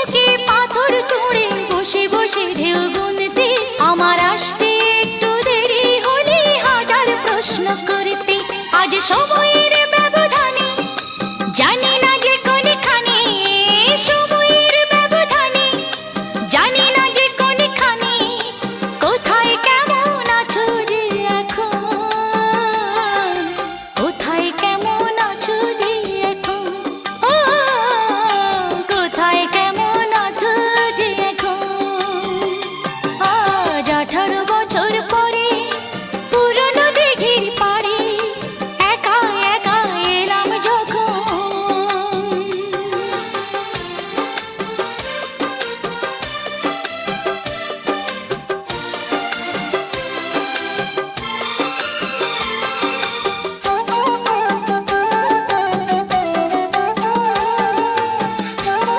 বুকে পাথর চড়ে বসে বসে ঢেউ গুনতে, আমার আসতে একটু দেরি হলে হাজার প্রশ্ন করতে। আজ সময়ের